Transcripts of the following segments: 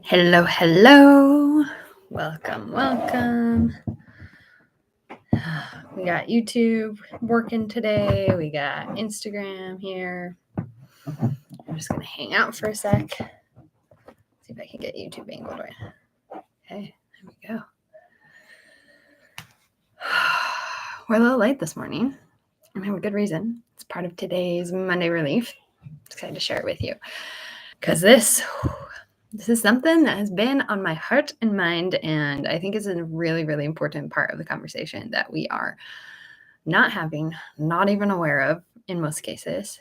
Hello, hello. Welcome, welcome. We got YouTube working today. We got Instagram here. I'm just going to hang out for a sec. See if I can get YouTube angled right. Okay, there we go. We're a little late this morning, and I have a good reason. It's part of today's Monday Relief. I'm excited to share it with you because this is something that has been on my heart and mind, and I think is a really, really important part of the conversation that we are not having, not even aware of in most cases,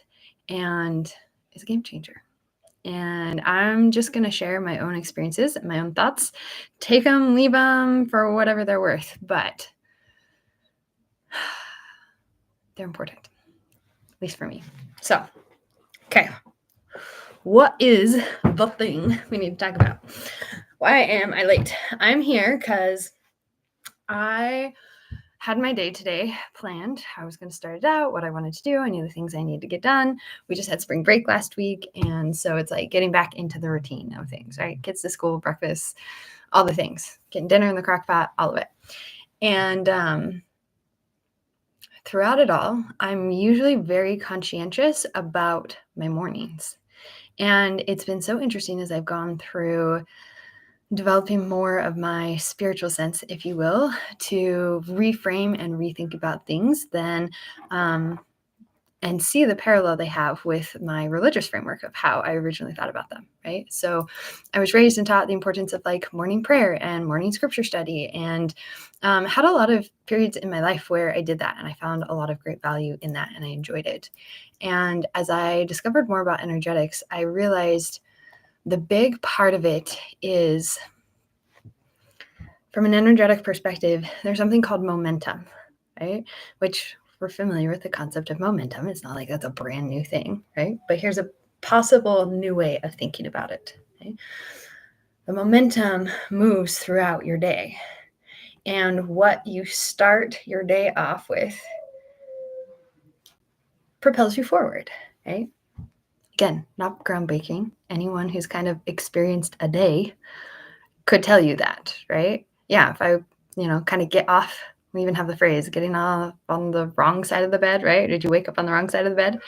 and it's a game changer. And I'm just going to share my own experiences and my own thoughts. Take them, leave them for whatever they're worth, but they're important, at least for me. So, okay. What is the thing we need to talk about? Why am I late? I'm here because I had my day today planned. I was going to start it out, what I wanted to do. I knew the things I needed to get done. We just had spring break last week. And so it's like getting back into the routine of things, right? Kids to school, breakfast, all the things, getting dinner in the crock pot, all of it. And throughout it all, I'm usually very conscientious about my mornings. And it's been so interesting as I've gone through developing more of my spiritual sense, if you will, to reframe and rethink about things then and see the parallel they have with my religious framework of how I originally thought about them, right? So I was raised and taught the importance of like morning prayer and morning scripture study, and had a lot of periods in my life where I did that, and I found a lot of great value in that, and I enjoyed it. And as I discovered more about energetics, I realized the big part of it is, from an energetic perspective, there's something called momentum, right? Which we're familiar with the concept of momentum. It's not like that's a brand new thing, right? But here's a possible new way of thinking about it. Okay? The momentum moves throughout your day. And what you start your day off with propels you forward, right? Again, not groundbreaking. Anyone who's kind of experienced a day could tell you that, right? Yeah, if I, kind of get off, we even have the phrase, getting off on the wrong side of the bed, right? Did you wake up on the wrong side of the bed,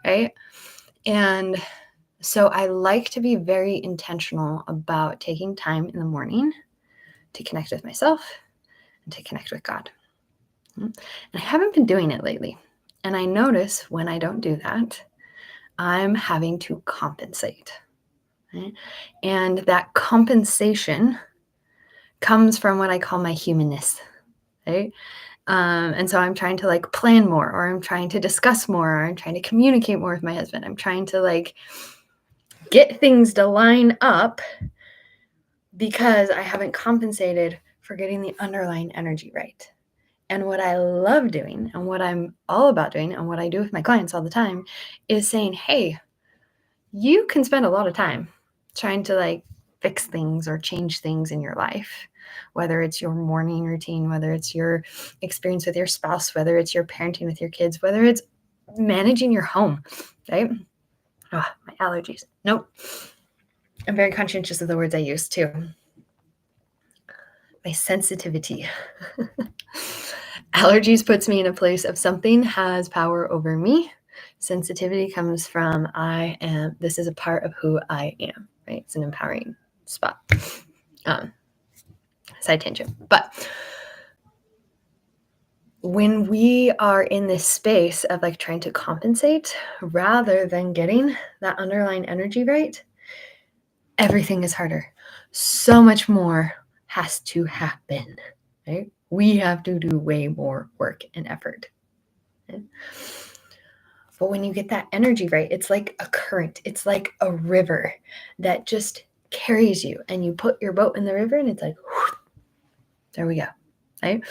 right? And so I like to be very intentional about taking time in the morning to connect with myself and to connect with God. And I haven't been doing it lately. And I notice when I don't do that, I'm having to compensate. Right? And that compensation comes from what I call my humanness, right? And so I'm trying to like plan more, or I'm trying to discuss more, or I'm trying to communicate more with my husband. I'm trying to like get things to line up because I haven't compensated for getting the underlying energy right. And what I love doing, and what I'm all about doing, and what I do with my clients all the time is saying, hey, you can spend a lot of time trying to like fix things or change things in your life, whether it's your morning routine, whether it's your experience with your spouse, whether it's your parenting with your kids, whether it's managing your home, right? Oh, my allergies. Nope. I'm very conscientious of the words I use too. My sensitivity. Allergies puts me in a place of something has power over me. Sensitivity comes from this is a part of who I am, right? It's an empowering spot. Side tangent. But when we are in this space of like trying to compensate rather than getting that underlying energy right, everything is harder. So much more has to happen, right? We have to do way more work and effort. Okay? But when you get that energy right, it's like a current. It's like a river that just carries you, and you put your boat in the river and it's like, whoosh, there we go, right?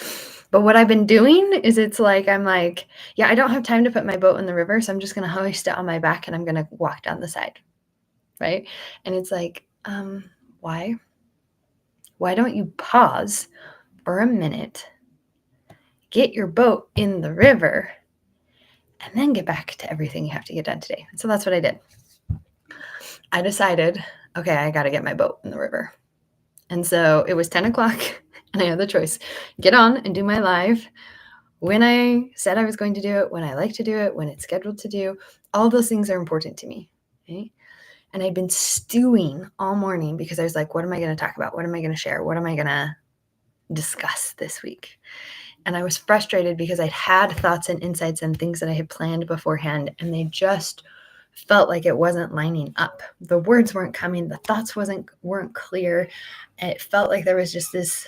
But what I've been doing is it's like, I'm like, yeah, I don't have time to put my boat in the river, so I'm just going to hoist it on my back and I'm going to walk down the side, right? And it's like, why? Why don't you pause for a minute, get your boat in the river, and then get back to everything you have to get done today? And so that's what I did. I decided okay, I got to get my boat in the river. And so it was 10 o'clock and I had the choice, get on and do my live when I said I was going to do it, when I like to do it, when it's scheduled to do. All those things are important to me. Okay? And I'd been stewing all morning because I was like, what am I going to talk about? What am I going to share? What am I going to discuss this week? And I was frustrated because I'd had thoughts and insights and things that I had planned beforehand, and they just felt like it wasn't lining up. The words weren't coming, the thoughts weren't clear. And it felt like there was just this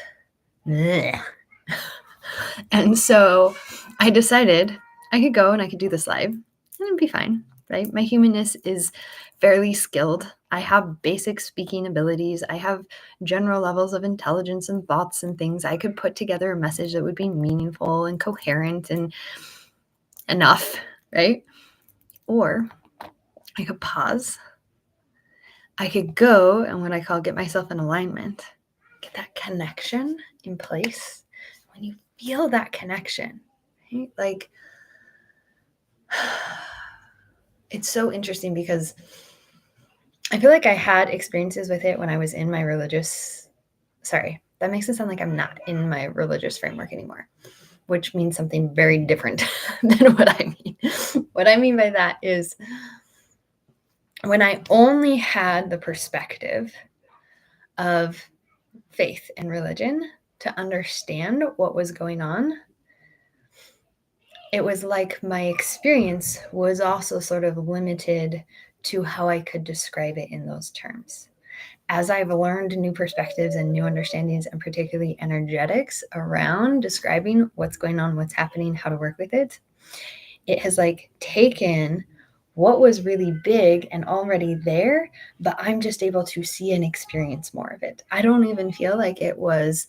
bleh. And so I decided I could go and I could do this live and it'd be fine, right? My humanness is fairly skilled. I have basic speaking abilities. I have general levels of intelligence and thoughts and things. I could put together a message that would be meaningful and coherent and enough, right? Or I could pause. I could go and what I call get myself in alignment, get that connection in place. When you feel that connection, right? Like, it's so interesting because I feel like I had experiences with it when I was in my religious, sorry, that makes it sound like I'm not in my religious framework anymore, which means something very different than what I mean. What I mean by that is when I only had the perspective of faith and religion to understand what was going on, it was like my experience was also sort of limited to how I could describe it in those terms. As I've learned new perspectives and new understandings, and particularly energetics around describing what's going on, what's happening, how to work with it, it has like taken what was really big and already there, but I'm just able to see and experience more of it. I don't even feel like it was,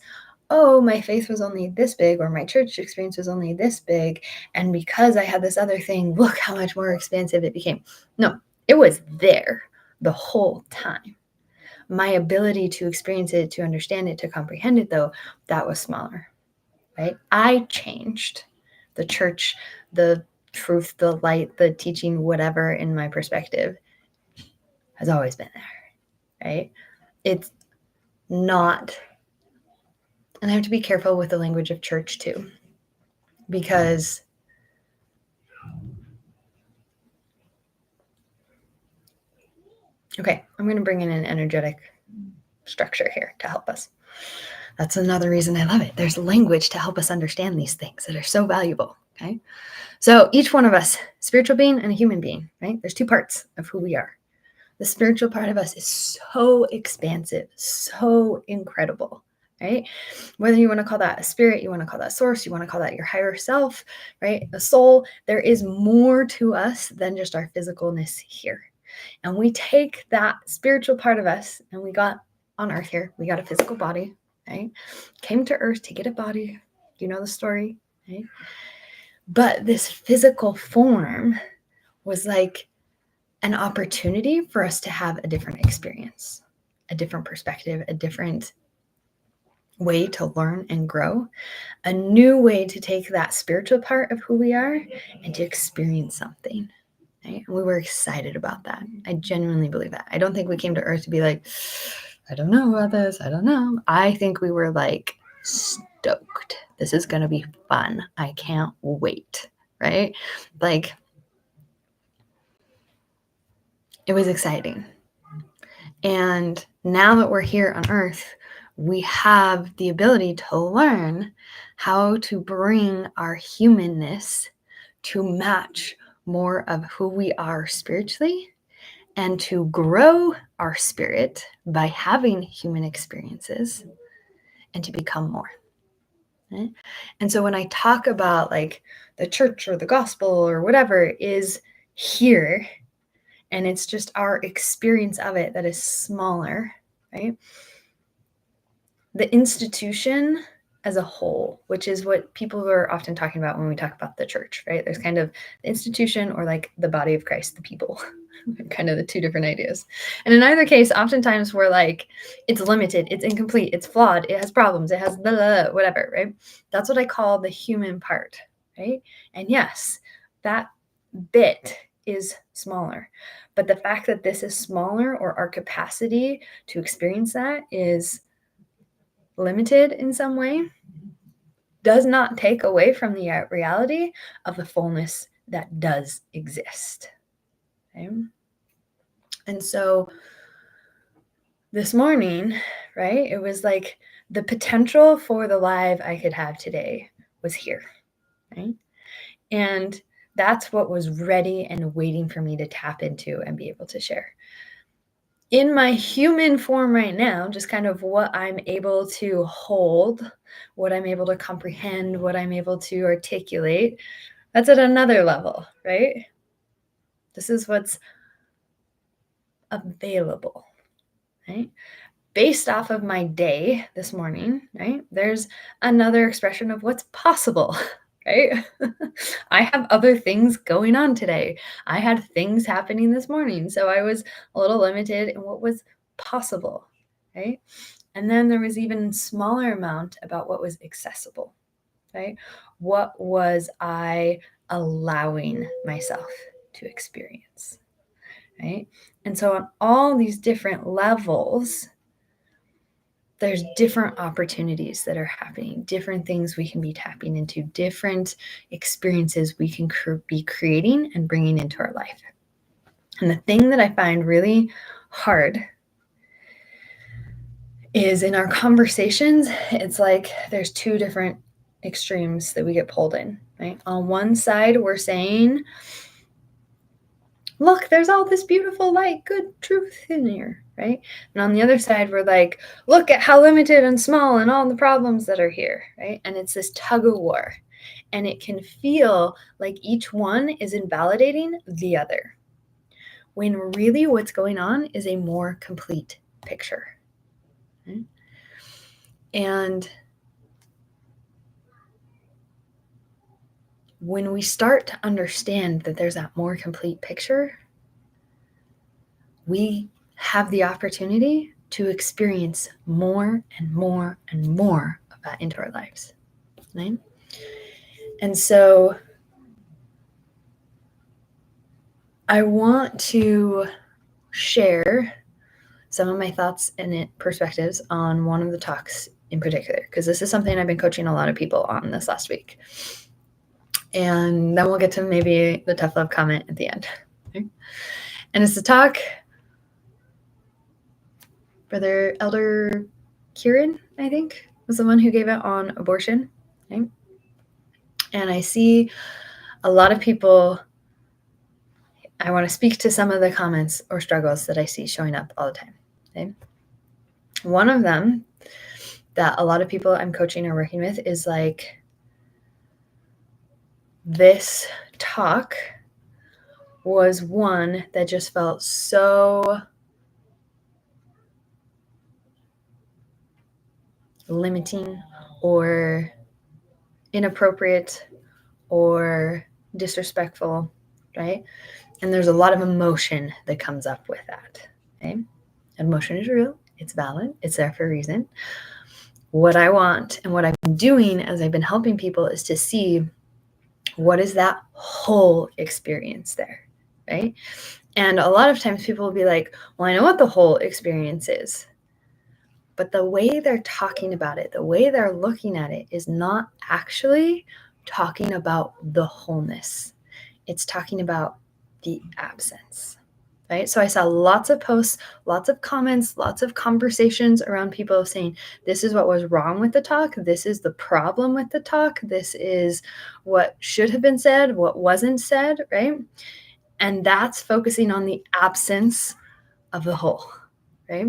oh, my faith was only this big or my church experience was only this big. And because I had this other thing, look how much more expansive it became. No, it was there the whole time. My ability to experience it, to understand it, to comprehend it, though, that was smaller, right? I changed. The church, the truth, the light, the teaching, whatever in my perspective has always been there, right? It's not, and I have to be careful with the language of church too, because okay, I'm going to bring in an energetic structure here to help us. That's another reason I love it. There's language to help us understand these things that are so valuable, okay? So each one of us, spiritual being and a human being, right? There's two parts of who we are. The spiritual part of us is so expansive, so incredible, right? Whether you want to call that a spirit, you want to call that source, you want to call that your higher self, right? A soul, there is more to us than just our physicalness here. And we take that spiritual part of us and we got on earth here, we got a physical body, right? Came to earth to get a body. You know the story, right? But this physical form was like an opportunity for us to have a different experience, a different perspective, a different way to learn and grow, a new way to take that spiritual part of who we are and to experience something. Right? And we were excited about that. I genuinely believe that. I don't think we came to earth to be like, I don't know about this. I don't know. I think we were like stoked. This is going to be fun. I can't wait. Right? Like, it was exciting. And now that we're here on earth, we have the ability to learn how to bring our humanness to match more of who we are spiritually and to grow our spirit by having human experiences and to become more. Right? And so when I talk about like the church or the gospel or whatever is here, and it's just our experience of it that is smaller, right? The institution as a whole, which is what people are often talking about when we talk about the church, right? There's kind of the institution or like the body of Christ, the people, kind of the two different ideas. And in either case, oftentimes we're like, it's limited, it's incomplete, it's flawed, it has problems, it has blah, blah, blah, whatever, right? That's what I call the human part, right? And yes, that bit is smaller, But the fact that this is smaller, or our capacity to experience that is limited in some way, does not take away from the reality of the fullness that does exist. Okay? And so this morning, right, it was like the potential for the live I could have today was here, right? And that's what was ready and waiting for me to tap into and be able to share. In my human form right now, just kind of what I'm able to hold, what I'm able to comprehend, what I'm able to articulate, that's at another level, right? This is what's available, right? Based off of my day this morning, right? There's another expression of what's possible, right? I have other things going on today. I had things happening this morning. So I was a little limited in what was possible, right? And then there was even smaller amount about what was accessible, right? What was I allowing myself to experience, right? And so on all these different levels, there's different opportunities that are happening, different things we can be tapping into, different experiences we can be creating and bringing into our life. And the thing that I find really hard is in our conversations, it's like there's two different extremes that we get pulled in, right? On one side, we're saying, look, there's all this beautiful light, good truth in here, right? And on the other side, we're like, look at how limited and small and all the problems that are here, right? And it's this tug of war. And it can feel like each one is invalidating the other, when really what's going on is a more complete picture. Right? And when we start to understand that there's that more complete picture, we have the opportunity to experience more and more and more of that into our lives, right? And so I want to share some of my thoughts and perspectives on one of the talks in particular, because this is something I've been coaching a lot of people on this last week. And then we'll get to maybe the tough love comment at the end. Okay? And it's the talk, Brother Elder Kieran, I think, was the one who gave it on abortion. Okay? And I see a lot of people, I want to speak to some of the comments or struggles that I see showing up all the time. Okay? One of them that a lot of people I'm coaching or working with is like, this talk was one that just felt so limiting or inappropriate or disrespectful, right? And there's a lot of emotion that comes up with that, okay? Emotion is real, it's valid, it's there for a reason. What I want and what I've been doing as I've been helping people is to see what is that whole experience there, right? And a lot of times people will be like, well, I know what the whole experience is. But the way they're talking about it, the way they're looking at it is not actually talking about the wholeness. It's talking about the absence, right? So I saw lots of posts, lots of comments, lots of conversations around people saying, this is what was wrong with the talk. This is the problem with the talk. This is what should have been said, what wasn't said, right? And that's focusing on the absence of the whole, right?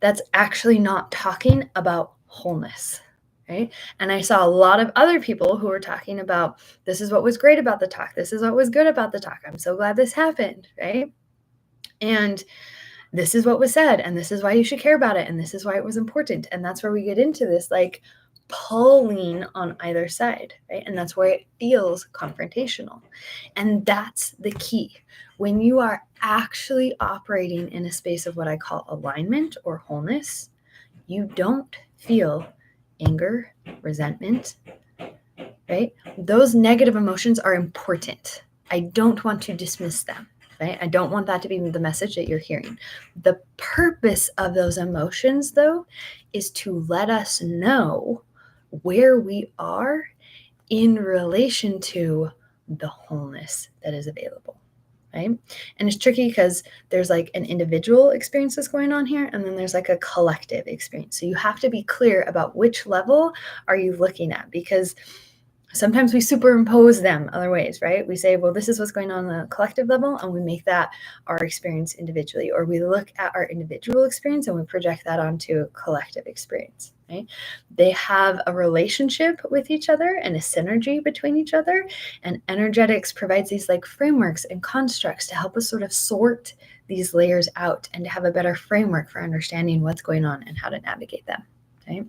That's actually not talking about wholeness, right? And I saw a lot of other people who were talking about, this is what was great about the talk. This is what was good about the talk. I'm so glad this happened, right? And this is what was said, and this is why you should care about it, and this is why it was important. And that's where we get into this like pulling on either side, right? And that's where it feels confrontational. And that's the key. When you are actually operating in a space of what I call alignment or wholeness, you don't feel anger, resentment, right? Those negative emotions are important. I don't want to dismiss them, Right? I don't want that to be the message that you're hearing. The purpose of those emotions, though, is to let us know where we are in relation to the wholeness that is available. Right? And it's tricky because there's like an individual experience that's going on here, and then there's like a collective experience. So you have to be clear about which level are you looking at, because sometimes we superimpose them other ways, right? We say, well, this is what's going on the collective level, and we make that our experience individually. Or we look at our individual experience and we project that onto collective experience, right? They have a relationship with each other and a synergy between each other. And energetics provides these like frameworks and constructs to help us sort of sort these layers out and to have a better framework for understanding what's going on and how to navigate them, right?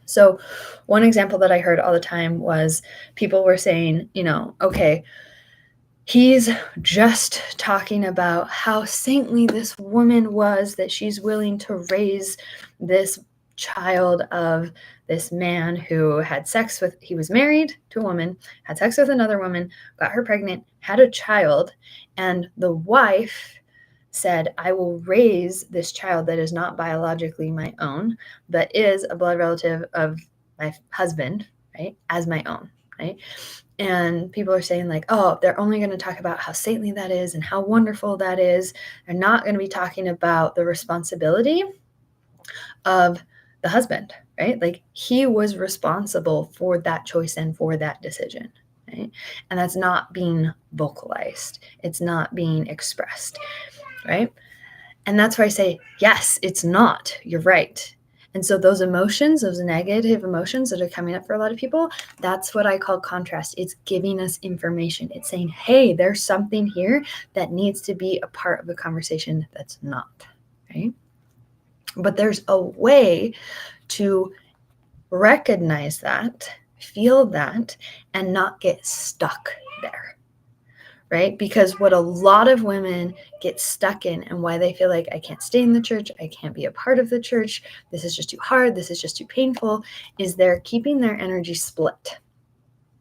So one example that I heard all the time was people were saying, okay, he's just talking about how saintly this woman was, that she's willing to raise this child of this man who had sex with, he was married to a woman, had sex with another woman, got her pregnant, had a child, and the wife said, I will raise this child that is not biologically my own, but is a blood relative of my husband, right, as my own, right? And people are saying like, oh, they're only going to talk about how saintly that is and how wonderful that is. They're not going to be talking about the responsibility of the husband, right? Like he was responsible for that choice and for that decision, right? And that's not being vocalized. It's not being expressed, right? And that's where I say, yes, it's not. You're right. And so those emotions, those negative emotions that are coming up for a lot of people, that's what I call contrast. It's giving us information. It's saying, hey, there's something here that needs to be a part of the conversation that's not, right? But there's a way to recognize that, feel that, and not get stuck there. Right? Because what a lot of women get stuck in and why they feel like I can't stay in the church, I can't be a part of the church, this is just too hard, this is just too painful, is they're keeping their energy split.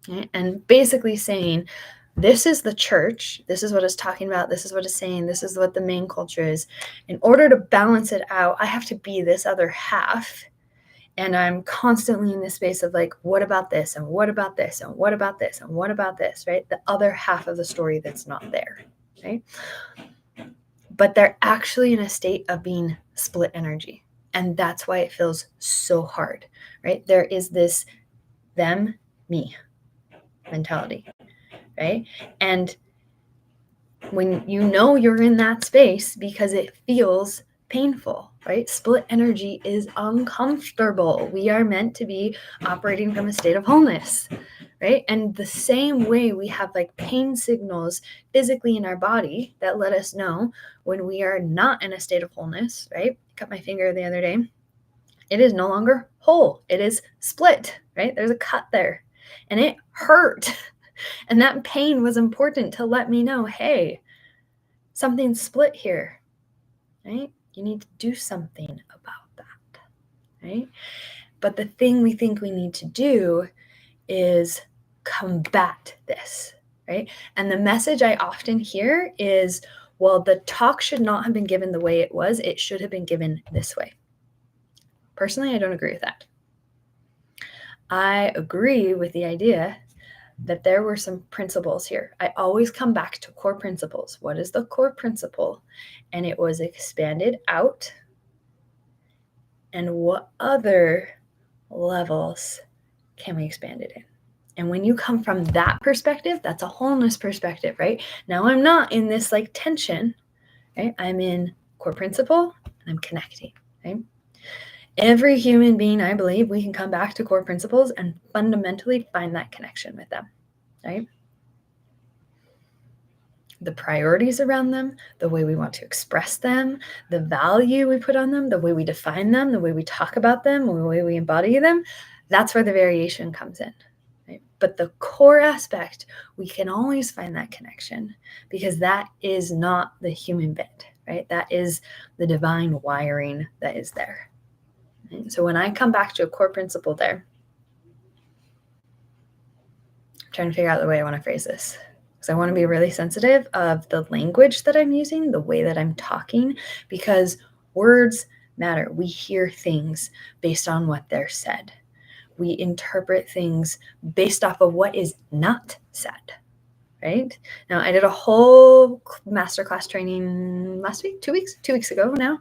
Okay? And basically saying, this is the church, this is what it's talking about, this is what it's saying, this is what the main culture is. In order to balance it out, I have to be this other half. And I'm constantly in this space of like, what about this? And what about this? And what about this? And what about this? Right? The other half of the story that's not there. Right? But they're actually in a state of being split energy. And that's why it feels so hard. Right? There is this them, me mentality. Right? And when you're in that space because it feels painful, right? Split energy is uncomfortable. We are meant to be operating from a state of wholeness, right? And the same way we have like pain signals physically in our body that let us know when we are not in a state of wholeness, right? I cut my finger the other day. It is no longer whole. It is split, right? There's a cut there and it hurt. And that pain was important to let me know, hey, something's split here, right? You need to do something about that, right? But the thing we think we need to do is combat this, right? And the message I often hear is, well, the talk should not have been given the way it was. It should have been given this way. Personally, I don't agree with that. I agree with the idea that there were some principles here. I always come back to core principles. What is the core principle? And it was expanded out. And what other levels can we expand it in? And when you come from that perspective, that's a wholeness perspective, right? Now I'm not in this like tension, right? I'm in core principle and I'm connecting, right? Every human being, I believe, we can come back to core principles and fundamentally find that connection with them, right? The priorities around them, the way we want to express them, the value we put on them, the way we define them, the way we talk about them, the way we embody them, that's where the variation comes in. Right? But the core aspect, we can always find that connection because that is not the human bit, right? That is the divine wiring that is there. And so when I come back to a core principle there, I'm trying to figure out the way I want to phrase this. because I want to be really sensitive of the language that I'm using, the way that I'm talking, because words matter. We hear things based on what they're said. We interpret things based off of what is not said, right? Now, I did a whole masterclass training last week, 2 weeks ago now.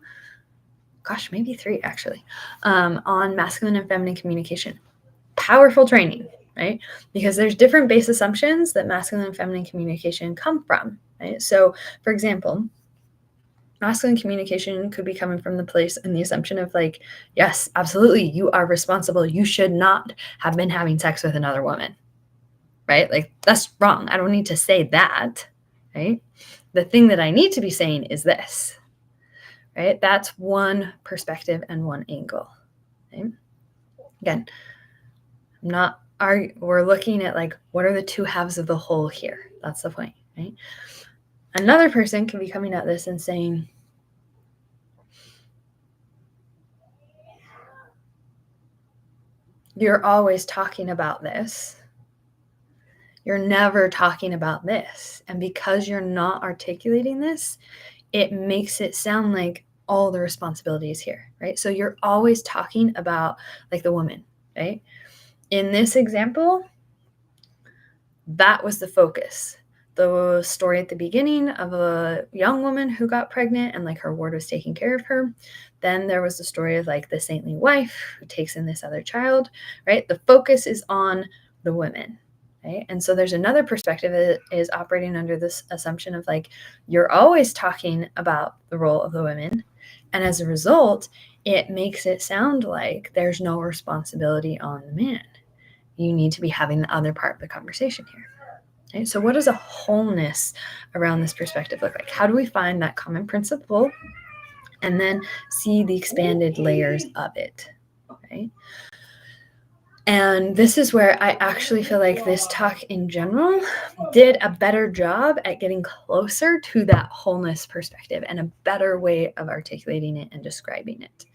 Gosh, maybe 3 actually, on masculine and feminine communication. Powerful training, right? Because there's different base assumptions that masculine and feminine communication come from, right? So, for example, masculine communication could be coming from the place and the assumption of like, yes, absolutely, you are responsible. You should not have been having sex with another woman, right? Like, that's wrong. I don't need to say that, right? The thing that I need to be saying is this, right? That's one perspective and one angle, right? Again, we're looking at like, what are the two halves of the whole here? That's the point, right? Another person can be coming at this and saying, you're always talking about this. You're never talking about this. And because you're not articulating this, it makes it sound like all the responsibility is here, right? So you're always talking about like the woman, right? In this example, that was the focus. The story at the beginning of a young woman who got pregnant and like her ward was taking care of her. Then there was the story of like the saintly wife who takes in this other child, right? The focus is on the women, right? And so there's another perspective that is operating under this assumption of like, you're always talking about the role of the women. And as a result, it makes it sound like there's no responsibility on the man. You need to be having the other part of the conversation here. Okay? So what does a wholeness around this perspective look like? How do we find that common principle and then see the expanded layers of it, right? And this is where I actually feel like this talk in general did a better job at getting closer to that wholeness perspective and a better way of articulating it and describing it.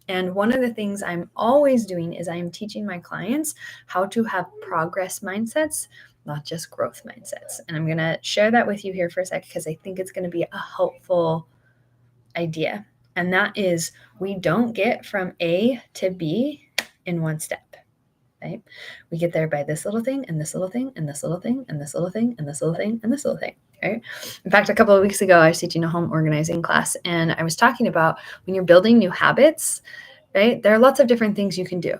And one of the things I'm always doing is I am teaching my clients how to have progress mindsets, not just growth mindsets. And I'm going to share that with you here for a sec because I think it's going to be a helpful idea. And that is, we don't get from A to B in one step. Right? We get there by this little thing and this little thing and this little thing and this little thing and this little thing and this little thing. Right? In fact, a couple of weeks ago, I was teaching a home organizing class and I was talking about when you're building new habits, right? There are lots of different things you can do.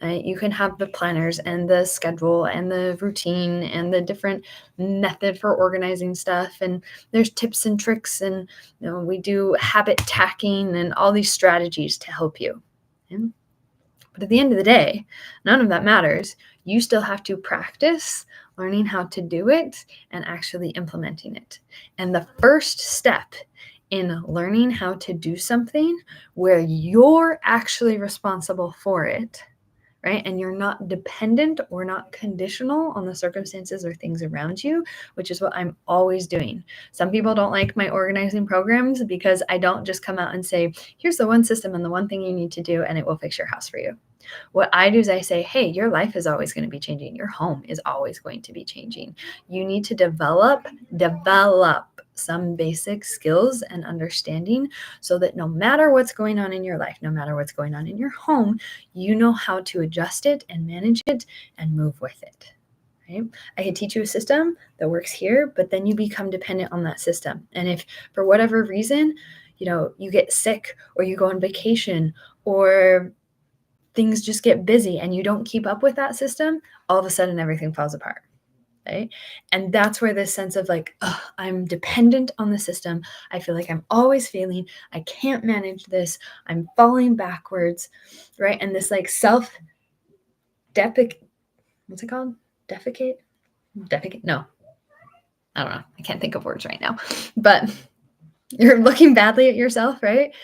Right? You can have the planners and the schedule and the routine and the different method for organizing stuff. And there's tips and tricks and we do habit tacking and all these strategies to help you. Okay? But at the end of the day, none of that matters. You still have to practice learning how to do it and actually implementing it. And the first step in learning how to do something where you're actually responsible for it, right? And you're not dependent or not conditional on the circumstances or things around you, which is what I'm always doing. Some people don't like my organizing programs because I don't just come out and say, here's the one system and the one thing you need to do, and it will fix your house for you. What I do is I say, hey, your life is always going to be changing. Your home is always going to be changing. You need to develop some basic skills and understanding so that no matter what's going on in your life, no matter what's going on in your home, you know how to adjust it and manage it and move with it. Right? I could teach you a system that works here, but then you become dependent on that system. And if for whatever reason, you get sick or you go on vacation or things just get busy and you don't keep up with that system, all of a sudden everything falls apart. Right? And that's where this sense of like, I'm dependent on the system. I feel like I'm always failing. I can't manage this. I'm falling backwards. Right? And this like what's it called? Defecate? No, I don't know. I can't think of words right now, but you're looking badly at yourself, right?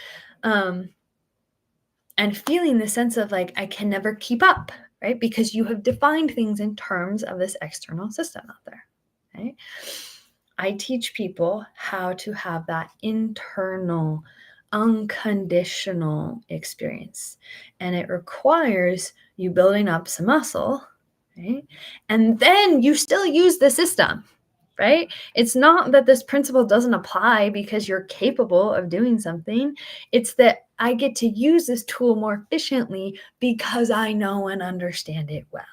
And feeling the sense of like, I can never keep up, right? Because you have defined things in terms of this external system out there, right? I teach people how to have that internal, unconditional experience. And it requires you building up some muscle, right? And then you still use the system, right? It's not that this principle doesn't apply because you're capable of doing something. It's that I get to use this tool more efficiently because I know and understand it well,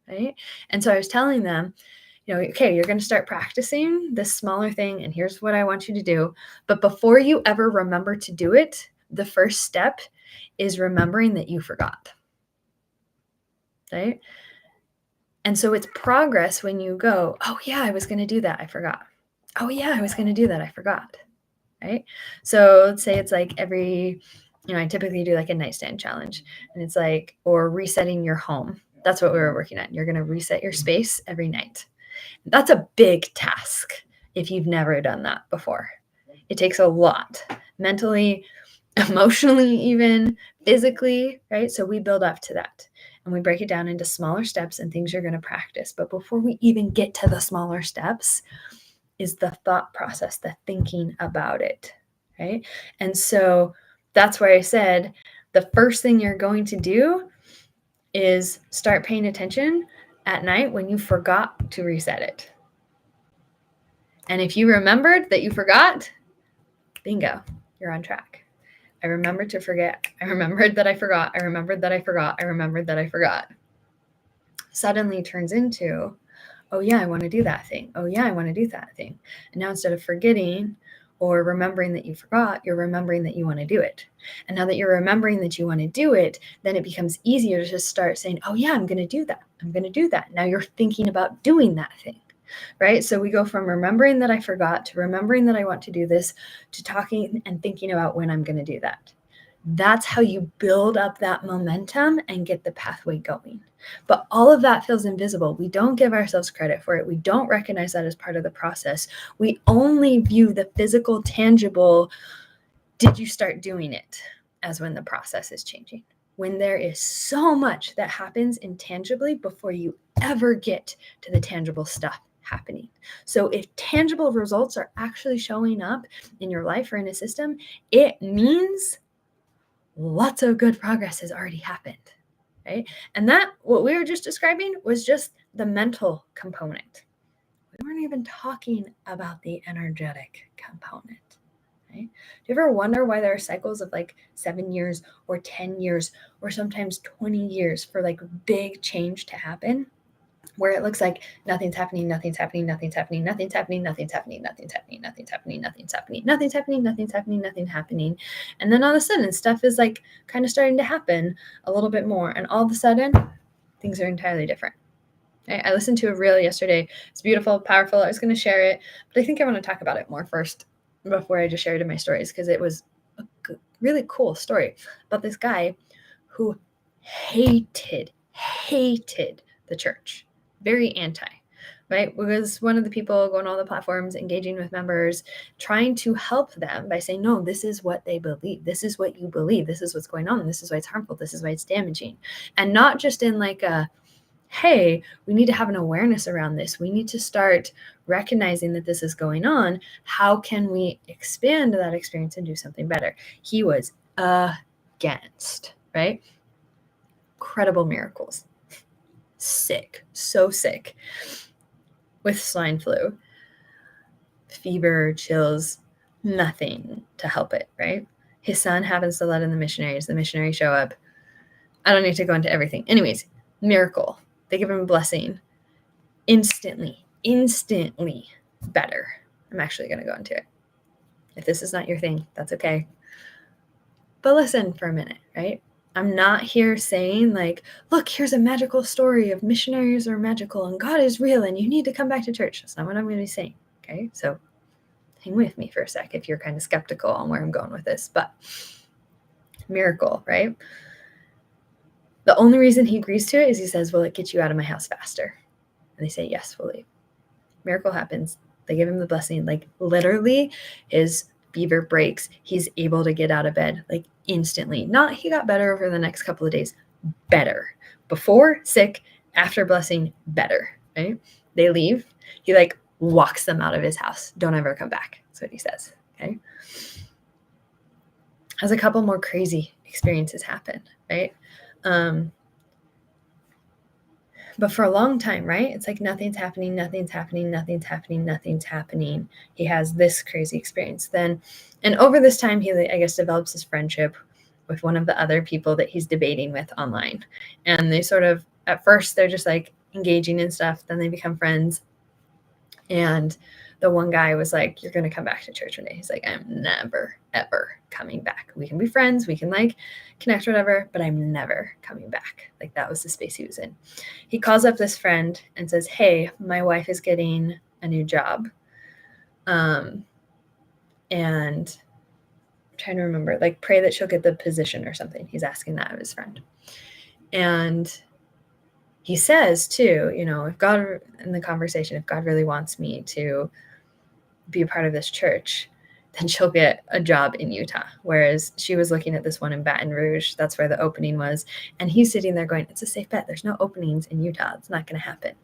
right? And so I was telling them, okay, you're going to start practicing this smaller thing, and here's what I want you to do. But before you ever remember to do it, the first step is remembering that you forgot, right? And so it's progress when you go, oh, yeah, I was going to do that. I forgot. Oh, yeah, I was going to do that. I forgot. Right. So let's say it's like I typically do like a nightstand challenge, and it's like, or resetting your home. That's what we were working on. You're going to reset your space every night. That's a big task if you've never done that before. It takes a lot mentally, emotionally, even physically, right? So we build up to that and we break it down into smaller steps and things you're going to practice. But before we even get to the smaller steps is the thought process, the thinking about it, right? And so that's why I said the first thing you're going to do is start paying attention at night when you forgot to reset it. And if you remembered that you forgot, bingo, you're on track. I remembered to forget. I remembered that I forgot. I remembered that I forgot. I remembered that I forgot. Suddenly turns into, oh yeah, I want to do that thing. Oh yeah, I want to do that thing. And now instead of forgetting or remembering that you forgot, you're remembering that you want to do it. And now that you're remembering that you want to do it, then it becomes easier to just start saying, oh yeah, I'm going to do that. I'm going to do that. Now you're thinking about doing that thing. Right? So we go from remembering that I forgot to remembering that I want to do this to talking and thinking about when I'm going to do that. That's how you build up that momentum and get the pathway going. But all of that feels invisible. We don't give ourselves credit for it. We don't recognize that as part of the process. We only view the physical, tangible, did you start doing it, as when the process is changing. When there is so much that happens intangibly before you ever get to the tangible stuff happening. So if tangible results are actually showing up in your life or in a system, it means lots of good progress has already happened, right? And that, what we were just describing, was just the mental component. We weren't even talking about the energetic component, right? Do you ever wonder why there are cycles of like 7 years or 10 years or sometimes 20 years for like big change to happen? Where it looks like nothing's happening, nothing's happening, nothing's happening, nothing's happening, nothing's happening, nothing's happening, nothing's happening, nothing's happening, nothing's happening, nothing's happening, nothing's happening. And then all of a sudden, stuff is like kind of starting to happen a little bit more. And all of a sudden, things are entirely different. I listened to a reel yesterday. It's beautiful, powerful. I was going to share it, but I think I want to talk about it more first before I just share it in my stories, because it was a really cool story about this guy who hated the church. Very anti, right? Was one of the people going on all the platforms, engaging with members, trying to help them by saying, no, this is what they believe. This is what you believe. This is what's going on. This is why it's harmful. This is why it's damaging. And not just in like a, hey, we need to have an awareness around this. We need to start recognizing that this is going on. How can we expand that experience and do something better? He was against, right? Incredible miracles. Sick, so sick with swine flu, fever, chills, nothing to help it, right? His son happens to let in the missionaries. The missionaries show up. I don't need to go into everything. Anyways, miracle. They give him a blessing. Instantly better. I'm actually going to go into it. If this is not your thing, that's okay. But listen for a minute, right? I'm not here saying like, look, here's a magical story of missionaries are magical and God is real and you need to come back to church. That's not what I'm going to be saying. Okay. So hang with me for a sec if you're kind of skeptical on where I'm going with this, but miracle, right? The only reason he agrees to it is he says, will it get you out of my house faster? And they say, yes, we'll leave. Miracle happens. They give him the blessing. Like literally his fever breaks. He's able to get out of bed like instantly. Not he got better over the next couple of days. Better. Before, sick. After blessing, better. Right? They leave. He like walks them out of his house. Don't ever come back. That's what he says. Okay. Has a couple more crazy experiences happen. Right? But for a long time, right? It's like nothing's happening, nothing's happening, nothing's happening, nothing's happening. He has this crazy experience. Then, and over this time, he, I guess, develops his friendship with one of the other people that he's debating with online. And they sort of, at first, they're just like engaging in stuff. Then they become friends. And the one guy was like, "You're going to come back to church one day." He's like, "I'm never, ever coming back. We can be friends. We can like connect, whatever, but I'm never coming back." Like that was the space he was in. He calls up this friend and says, "Hey, my wife is getting a new job. And I'm trying to remember, like, pray that she'll get the position or something." He's asking that of his friend. And he says too, if God, in the conversation, if God really wants me to be a part of this church, then she'll get a job in Utah. Whereas she was looking at this one in Baton Rouge. That's where the opening was. And he's sitting there going, "It's a safe bet. There's no openings in Utah. It's not going to happen."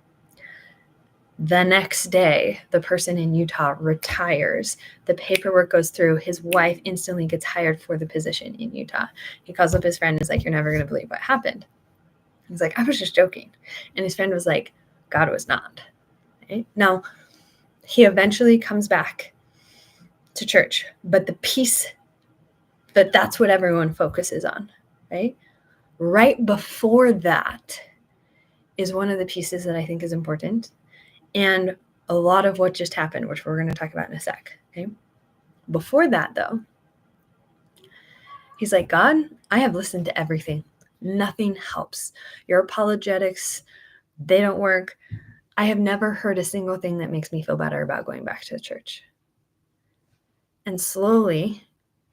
The next day, the person in Utah retires. The paperwork goes through. His wife instantly gets hired for the position in Utah. He calls up his friend and is like, "You're never going to believe what happened." He's like, "I was just joking." And his friend was like, "God was not." Right? Now, he eventually comes back to church, but the piece that's what everyone focuses on, right? Right before that is one of the pieces that I think is important. And a lot of what just happened, which we're going to talk about in a sec. Okay. Before that, though, he's like, "God, I have listened to everything. Nothing helps. Your apologetics, they don't work. I have never heard a single thing that makes me feel better about going back to church." And slowly,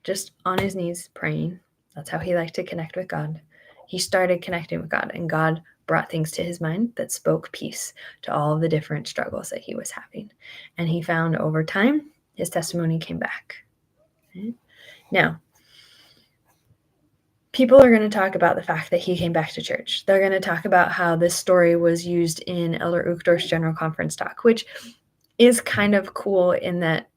just on his knees praying, that's how he liked to connect with God. He started connecting with God, and God brought things to his mind that spoke peace to all of the different struggles that he was having. And he found over time, his testimony came back. Okay? Now, people are going to talk about the fact that he came back to church. They're going to talk about how this story was used in Elder Uchtdorf's General Conference talk, which is kind of cool in that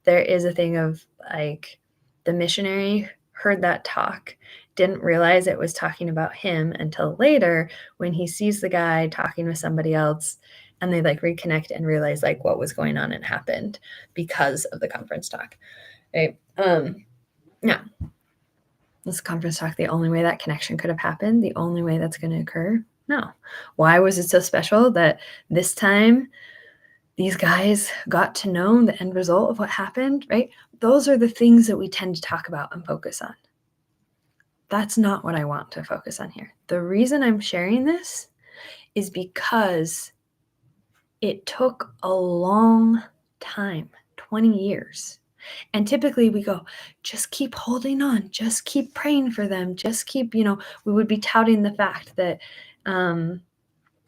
there is a thing of like the missionary heard that talk, didn't realize it was talking about him until later when he sees the guy talking with somebody else, and they like reconnect and realize like what was going on and happened because of the conference talk. Right? Now, this conference talk the only way that connection could have happened? The only way that's going to occur? No. Why was it so special that this time these guys got to know the end result of what happened, right? Those are the things that we tend to talk about and focus on. That's not what I want to focus on here. The reason I'm sharing this is because it took a long time, 20 years. And typically we go, just keep holding on, just keep praying for them, just keep, we would be touting the fact that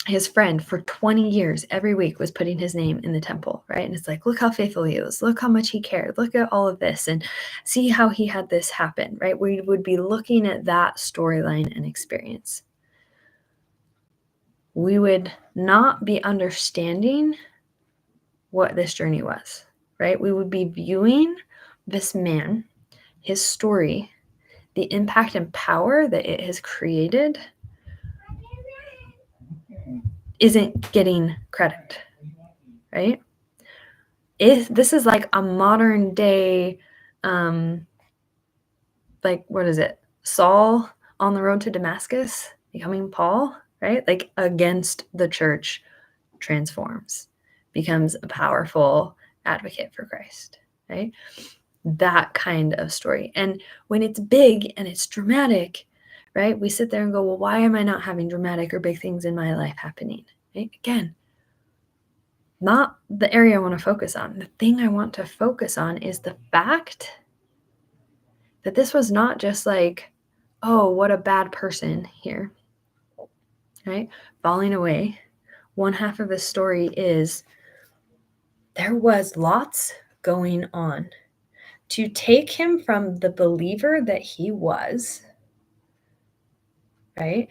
his friend for 20 years every week was putting his name in the temple, right? And it's like, look how faithful he was, look how much he cared, look at all of this, and see how he had this happen, right? We would be looking at that storyline and experience. We would not be understanding what this journey was, right? We would be viewing this man, his story, the impact and power that it has created isn't getting credit, right? This is like a modern day, like, what is it? Saul on the road to Damascus, becoming Paul, right? Like against the church, transforms, becomes a powerful advocate for Christ, right? That kind of story. And when it's big and it's dramatic, right? We sit there and go, well, why am I not having dramatic or big things in my life happening? Right? Again, not the area I want to focus on. The thing I want to focus on is the fact that this was not just like, oh, what a bad person here, right? Falling away. One half of the story is there was lots going on to take him from the believer that he was, right,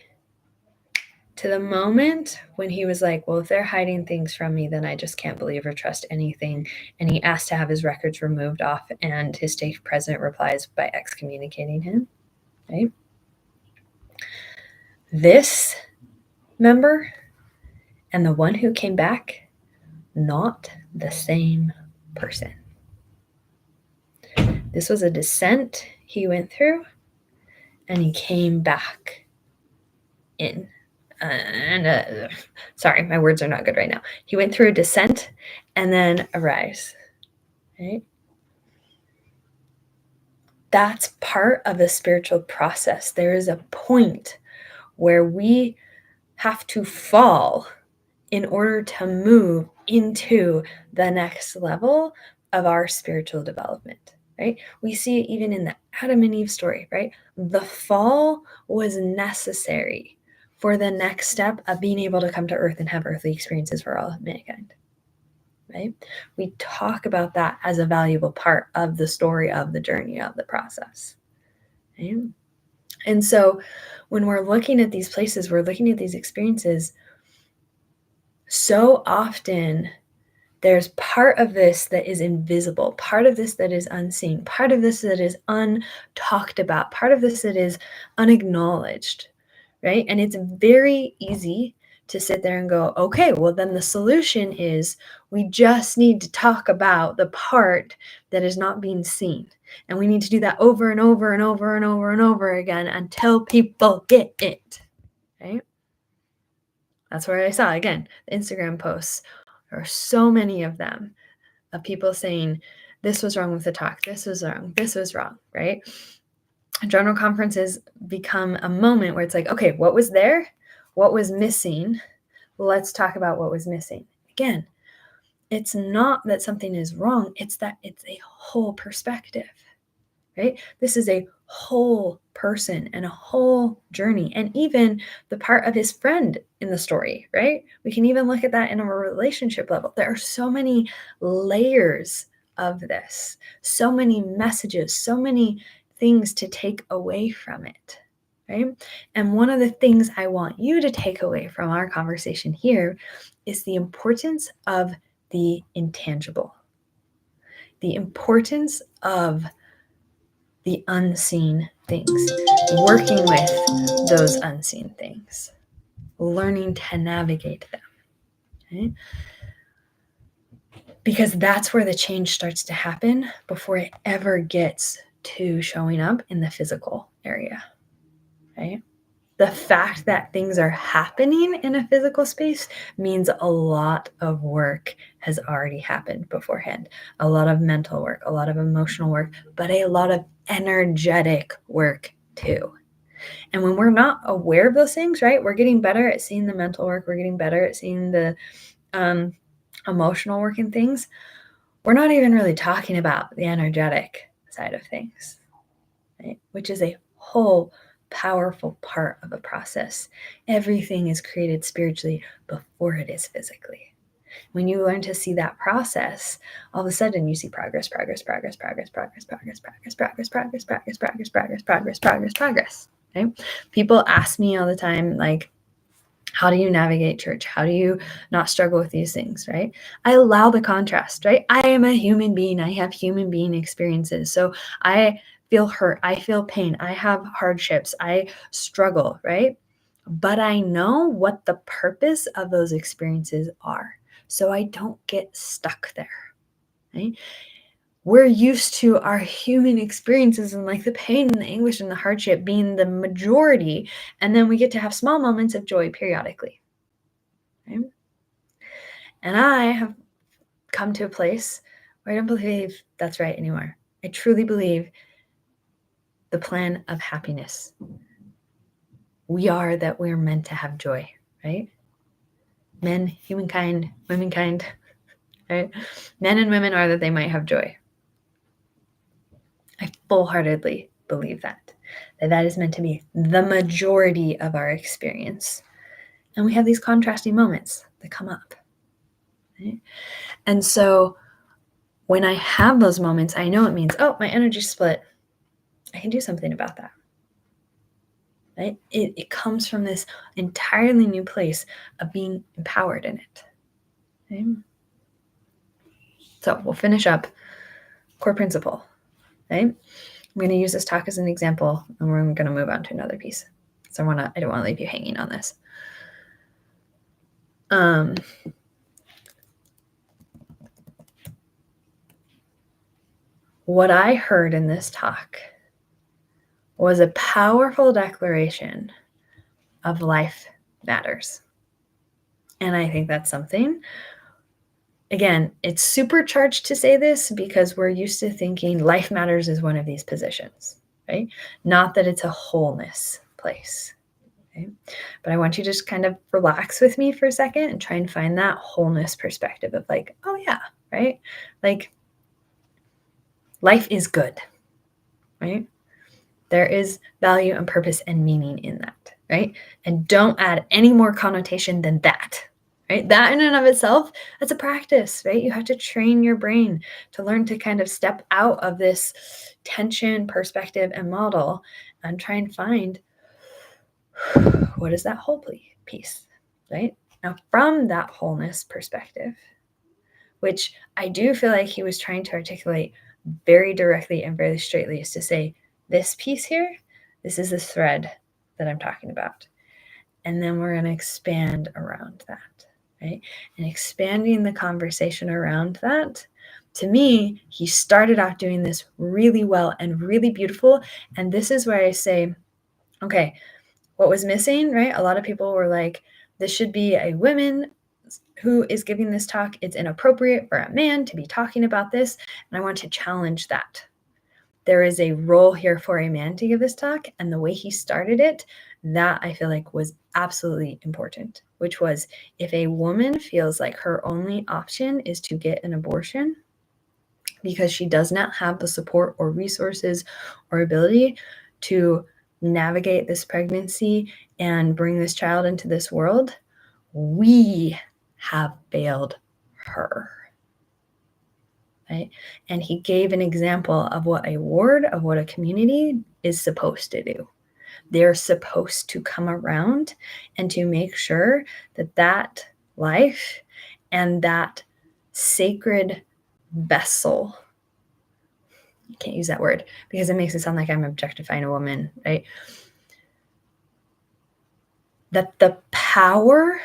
to the moment when he was like, well, if they're hiding things from me, then I just can't believe or trust anything. And he asked to have his records removed off, and his stake president replies by excommunicating him, right? This member And the one who came back, not the same person. This was a descent he went through, and he came back in. Sorry, my words are not good right now. He went through a descent and then a rise. Right? That's part of the spiritual process. There is a point where we have to fall in order to move into the next level of our spiritual development, right? We see it even in the Adam and Eve story, right? The fall was necessary for the next step of being able to come to earth and have earthly experiences for all of mankind, right? We talk about that as a valuable part of the story, of the journey, of the process, right? And so when we're looking at these places, we're looking at these experiences, so often there's part of this that is invisible, part of this that is unseen, part of this that is untalked about, part of this that is unacknowledged, right? And it's very easy to sit there and go, okay, well, then the solution is we just need to talk about the part that is not being seen. And we need to do that over and over and over and over and over again until people get it, right? That's where I saw, again, the Instagram posts. There are so many of them, of people saying, this was wrong with the talk, this was wrong, right? General conferences become a moment where it's like, okay, what was there? What was missing? Let's talk about what was missing. Again, it's not that something is wrong, it's that it's a whole perspective, right? This is a whole person and a whole journey. And even the part of his friend in the story, right? We can even look at that in a relationship level. There are so many layers of this, so many messages, so many things to take away from it, right? And one of the things I want you to take away from our conversation here is the importance of the intangible, the importance of the unseen things, working with those unseen things, learning to navigate them, okay? Because that's where the change starts to happen before it ever gets to showing up in the physical area, right? The fact that things are happening in a physical space means a lot of work has already happened beforehand. A lot of mental work, a lot of emotional work, but a lot of energetic work too. And when we're not aware of those things, right, we're getting better at seeing the mental work, we're getting better at seeing the emotional work and things. We're not even really talking about the energetic side of things, right? Which is a whole powerful part of a process. Everything is created spiritually before it is physically. When you learn to see that process, all of a sudden you see progress, progress, progress, progress, progress, progress, progress, progress, progress, progress, progress, progress, progress, progress, progress. Right? People ask me all the time, like, how do you navigate church? How do you not struggle with these things, right? I allow the contrast, right? I am a human being. I have human being experiences. So I feel hurt. I feel pain. I have hardships. I struggle, right? But I know what the purpose of those experiences are. So I don't get stuck there, right? We're used to our human experiences and like the pain and the anguish and the hardship being the majority. And then we get to have small moments of joy periodically. Right? And I have come to a place where I don't believe that's right anymore. I truly believe the plan of happiness. We are that we're meant to have joy, right? Men, humankind, womankind, right? Men and women are that they might have joy. I full-heartedly believe that is meant to be the majority of our experience. And we have these contrasting moments that come up. Right? And so when I have those moments, I know it means, oh, my energy split. I can do something about that. Right? It comes from this entirely new place of being empowered in it. Right? So we'll finish up core principle. Right? I'm going to use this talk as an example, and we're going to move on to another piece. So I don't want to leave you hanging on this. What I heard in this talk was a powerful declaration of life matters. And I think that's something, again, it's supercharged to say this because we're used to thinking life matters is one of these positions, right? Not that it's a wholeness place. Okay? But I want you to just kind of relax with me for a second and try and find that wholeness perspective of like, oh yeah, right? Like life is good, right? There is value and purpose and meaning in that, right? And don't add any more connotation than that, right? That in and of itself, that's a practice, right? You have to train your brain to learn to kind of step out of this tension, perspective, and model and try and find what is that whole piece, right? Now, from that wholeness perspective, which I do feel like he was trying to articulate very directly and very straightly, is to say, this piece here, this is the thread that I'm talking about. And then we're going to expand around that, right? And expanding the conversation around that, to me, he started out doing this really well and really beautiful. And this is where I say, okay, what was missing, right? A lot of people were like, this should be a woman who is giving this talk. It's inappropriate for a man to be talking about this. And I want to challenge that. There is a role here for a man to give this talk. And the way he started it, that I feel like was absolutely important, which was if a woman feels like her only option is to get an abortion because she does not have the support or resources or ability to navigate this pregnancy and bring this child into this world, we have failed her. Right? And he gave an example of what a ward, of what a community is supposed to do. They're supposed to come around and to make sure that that life and that sacred vessel, I can't use that word because it makes it sound like I'm objectifying a woman, right? That the power,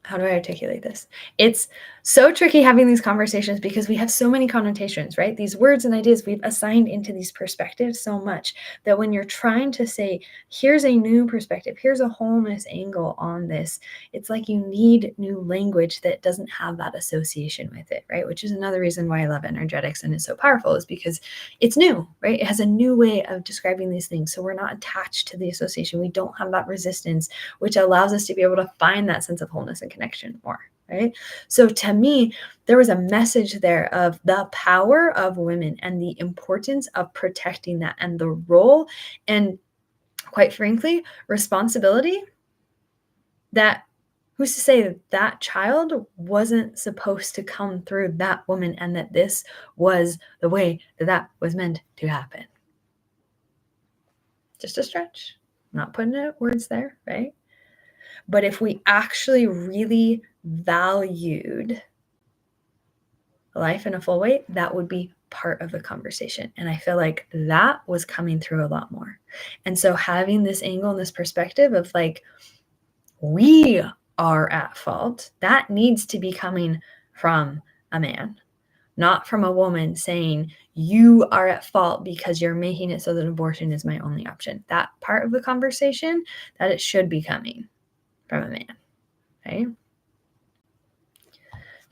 how do I articulate this? It's so tricky having these conversations because we have so many connotations, right? These words and ideas we've assigned into these perspectives so much that when you're trying to say, here's a new perspective, here's a wholeness angle on this, it's like you need new language that doesn't have that association with it, right? Which is another reason why I love energetics and it's so powerful, is because it's new, right? It has a new way of describing these things. So we're not attached to the association. We don't have that resistance, which allows us to be able to find that sense of wholeness and connection more, right? So to me, there was a message there of the power of women and the importance of protecting that and the role and, quite frankly, responsibility that who's to say that that child wasn't supposed to come through that woman and that this was the way that that was meant to happen. Just a stretch. I'm not putting words there, right? But if we actually really valued life in a full way, that would be part of the conversation. And I feel like that was coming through a lot more. And so having this angle and this perspective of like, we are at fault, that needs to be coming from a man, not from a woman saying, you are at fault because you're making it so that abortion is my only option. That part of the conversation, that it should be coming from a man, right?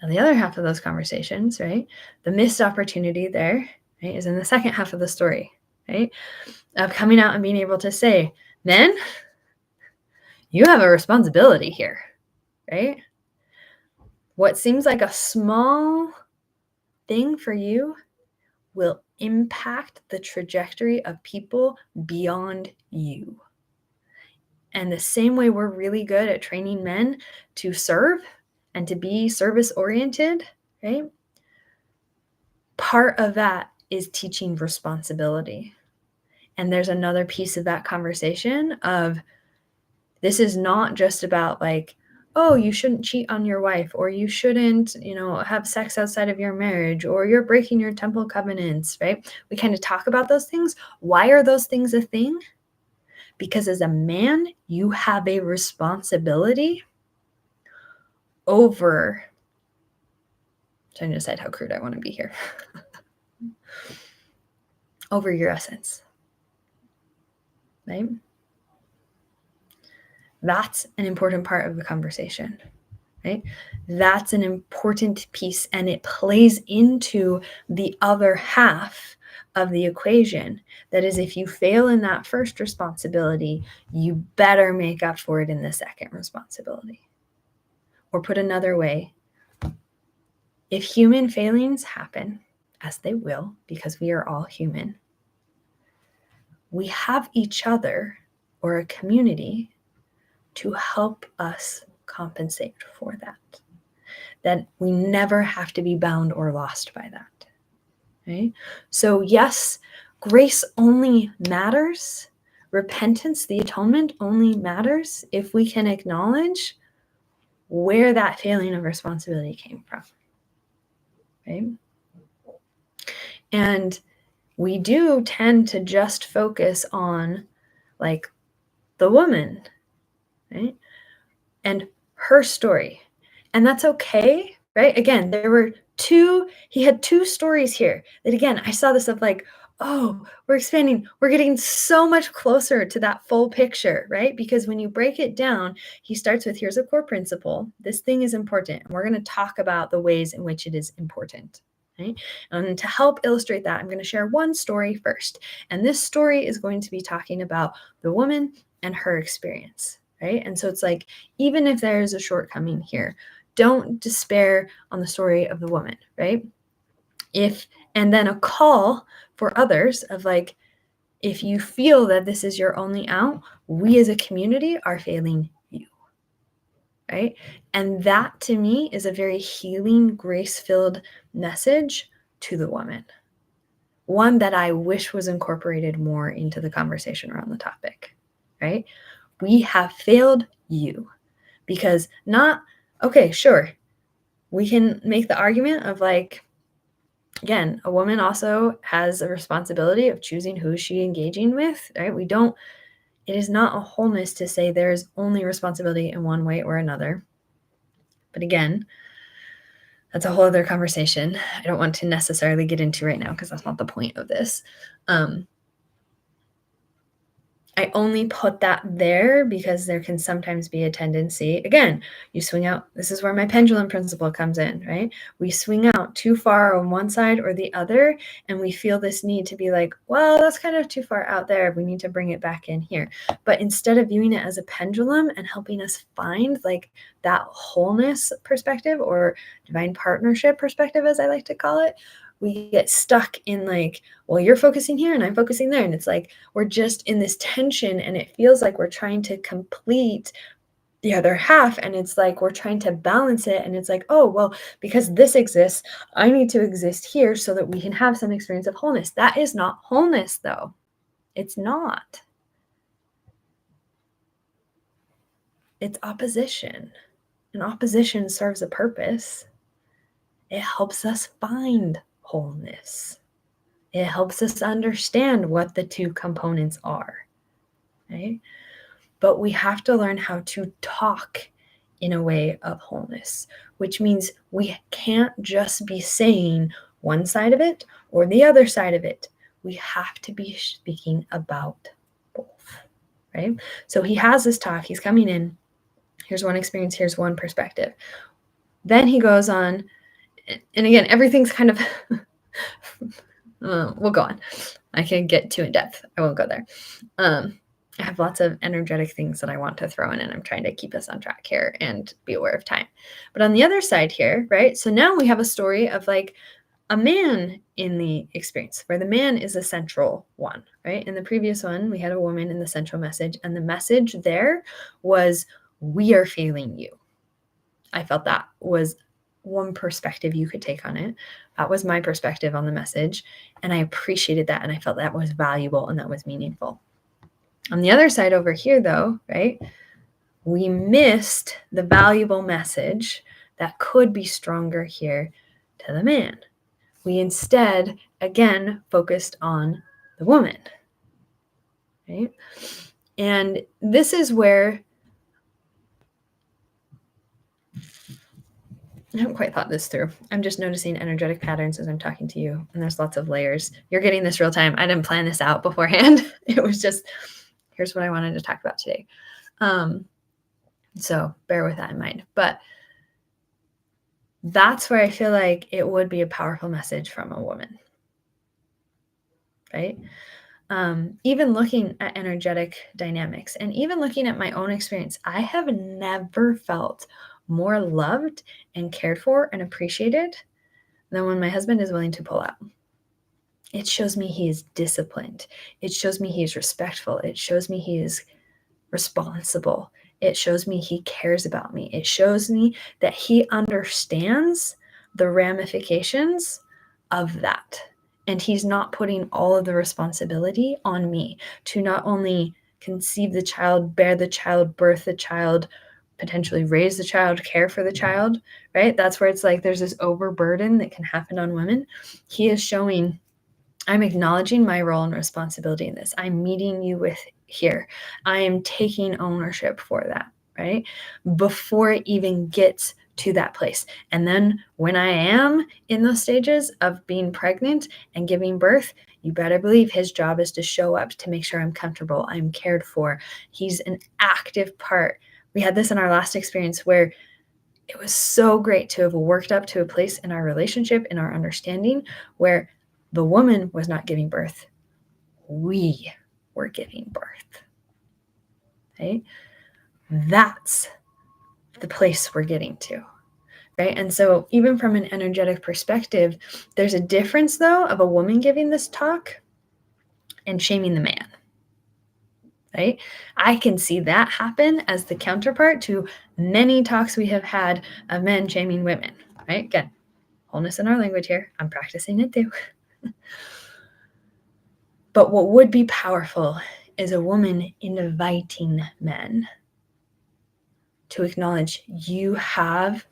Now, the other half of those conversations, right, the missed opportunity there, right, is in the second half of the story, right, of coming out and being able to say, men, you have a responsibility here, right? What seems like a small thing for you will impact the trajectory of people beyond you. And the same way we're really good at training men to serve and to be service-oriented, right? Part of that is teaching responsibility. And there's another piece of that conversation of this is not just about like, oh, you shouldn't cheat on your wife, or you shouldn't, have sex outside of your marriage, or you're breaking your temple covenants, right? We kind of talk about those things. Why are those things a thing? Because as a man, you have a responsibility over, trying to decide how crude I want to be here, over your essence, right? That's an important part of the conversation, right? That's an important piece, and it plays into the other half of the equation. That is, if you fail in that first responsibility, you better make up for it in the second responsibility. Or put another way, if human failings happen, as they will, because we are all human, we have each other or a community to help us compensate for that. That we never have to be bound or lost by that. Right? So yes, grace only matters. Repentance, the atonement, only matters if we can acknowledge where that failing of responsibility came from. Right? And we do tend to just focus on like the woman, right? And her story. And that's okay, right? Again, he had two stories here that, again, I saw this of like, oh, we're expanding. We're getting so much closer to that full picture, right? Because when you break it down, he starts with, here's a core principle. This thing is important. And we're going to talk about the ways in which it is important. Right? And to help illustrate that, I'm going to share one story first. And this story is going to be talking about the woman and her experience, right? And so it's like, even if there is a shortcoming here, don't despair on the story of the woman, right? And then a call for others of like, if you feel that this is your only out, we as a community are failing you, right? And that to me is a very healing, grace-filled message to the woman. One that I wish was incorporated more into the conversation around the topic, right? We have failed you because okay, sure. We can make the argument of like, again, a woman also has a responsibility of choosing who she's engaging with, right? It is not a wholeness to say there's only responsibility in one way or another. But again, that's a whole other conversation I don't want to necessarily get into right now because that's not the point of this. I only put that there because there can sometimes be a tendency. Again, you swing out. This is where my pendulum principle comes in, right? We swing out too far on one side or the other, and we feel this need to be like, well, that's kind of too far out there. We need to bring it back in here. But instead of viewing it as a pendulum and helping us find like that wholeness perspective or divine partnership perspective, as I like to call it, we get stuck in like, well, you're focusing here and I'm focusing there. And it's like, we're just in this tension and it feels like we're trying to complete the other half. And it's like, we're trying to balance it. And it's like, oh, well, because this exists, I need to exist here so that we can have some experience of wholeness. That is not wholeness though. It's not. It's opposition. And opposition serves a purpose. It helps us find wholeness. It helps us understand what the two components are, right? But we have to learn how to talk in a way of wholeness, which means we can't just be saying one side of it or the other side of it. We have to be speaking about both, right? So he has this talk. He's coming in. Here's one experience. Here's one perspective. Then he goes on, and again, everything's kind of... we'll go on. I can get too in depth. I won't go there. I have lots of energetic things that I want to throw in, and I'm trying to keep us on track here and be aware of time. But on the other side here, right? So now we have a story of like a man in the experience where the man is a central one, right? In the previous one, we had a woman in the central message, and the message there was, we are failing you. I felt that was one perspective you could take on it. That was my perspective on the message. And I appreciated that. And I felt that was valuable and that was meaningful. On the other side over here, though, right, we missed the valuable message that could be stronger here to the man. We instead, again, focused on the woman, right? And this is where I haven't quite thought this through. I'm just noticing energetic patterns as I'm talking to you, and there's lots of layers. You're getting this real time. I didn't plan this out beforehand. It was just, here's what I wanted to talk about today. So bear with that in mind. But that's where I feel like it would be a powerful message from a woman, right? Even looking at energetic dynamics and even looking at my own experience, I have never felt more loved and cared for and appreciated than when my husband is willing to pull out. It shows me he is disciplined. It shows me he is respectful. It shows me he is responsible. It shows me he cares about me. It shows me that he understands the ramifications of that. And he's not putting all of the responsibility on me to not only conceive the child, bear the child, birth the child, potentially raise the child, care for the child, right? That's where it's like there's this overburden that can happen on women. He is showing, I'm acknowledging my role and responsibility in this. I'm meeting you with here. I am taking ownership for that, right? Before it even gets to that place. And then when I am in those stages of being pregnant and giving birth, you better believe his job is to show up to make sure I'm comfortable, I'm cared for. He's an active part. We had this in our last experience where it was so great to have worked up to a place in our relationship, in our understanding, where the woman was not giving birth. We were giving birth. Right? That's the place we're getting to. Right? And so even from an energetic perspective, there's a difference, though, of a woman giving this talk and shaming the man. Right? I can see that happen as the counterpart to many talks we have had of men shaming women. Right? Again, wholeness in our language here. I'm practicing it too. But what would be powerful is a woman inviting men to acknowledge you have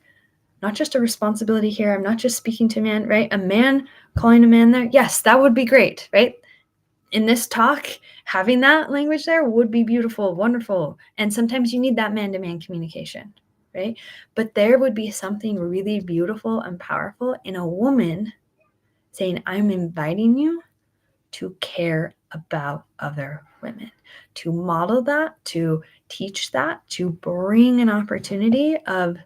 not just a responsibility here. I'm not just speaking to a man, right? A man calling a man there. Yes, that would be great, right? In this talk, having that language there would be beautiful, wonderful. And sometimes you need that man-to-man communication, right? But there would be something really beautiful and powerful in a woman saying, I'm inviting you to care about other women, to model that, to teach that, to bring an opportunity of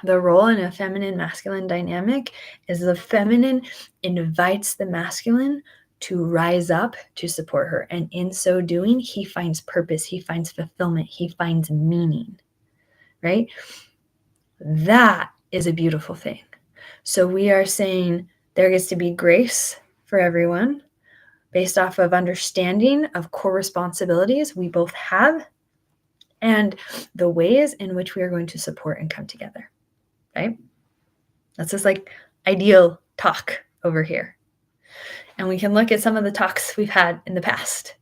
the role in a feminine masculine dynamic is the feminine invites the masculine to rise up to support her. And in so doing, he finds purpose, he finds fulfillment, he finds meaning, right? That is a beautiful thing. So we are saying there gets to be grace for everyone based off of understanding of core responsibilities we both have and the ways in which we are going to support and come together, right? That's just like ideal talk over here. And we can look at some of the talks we've had in the past.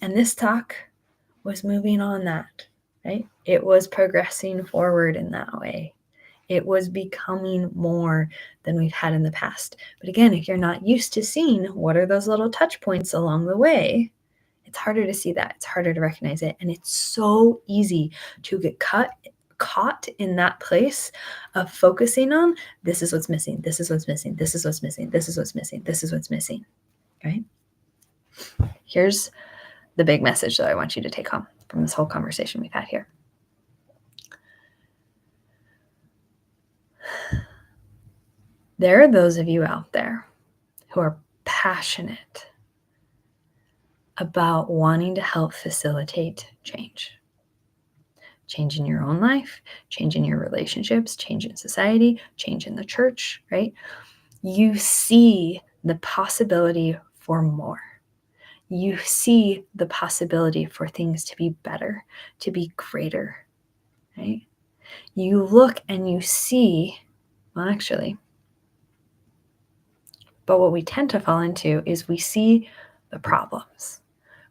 And this talk was moving on that, right? It was progressing forward in that way. It was becoming more than we've had in the past. But again, if you're not used to seeing what are those little touch points along the way, it's harder to see that. It's harder to recognize it. And it's so easy to get caught in that place of focusing on this is what's missing, this is what's missing, this is what's missing, this is what's missing, this is what's missing, right? Here's the big message that I want you to take home from this whole conversation we've had here. There are those of you out there who are passionate about wanting to help facilitate change. Change in your own life, change in your relationships, change in society, change in the church, right? You see the possibility for more. You see the possibility for things to be better, to be greater, right? You look and you see, well, actually, but what we tend to fall into is we see the problems.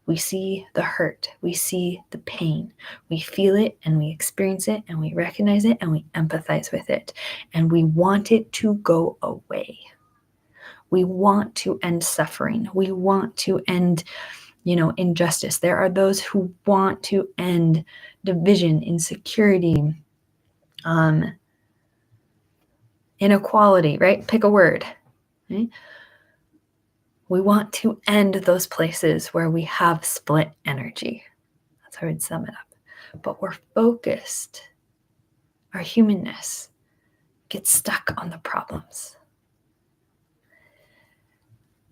We see the hurt, we see the pain, we feel it and we experience it and we recognize it and we empathize with it. And we want it to go away. We want to end suffering. We want to end injustice. There are those who want to end division, insecurity, inequality, right? Pick a word. Right? We want to end those places where we have split energy. That's how I'd sum it up. But we're focused. Our humanness gets stuck on the problems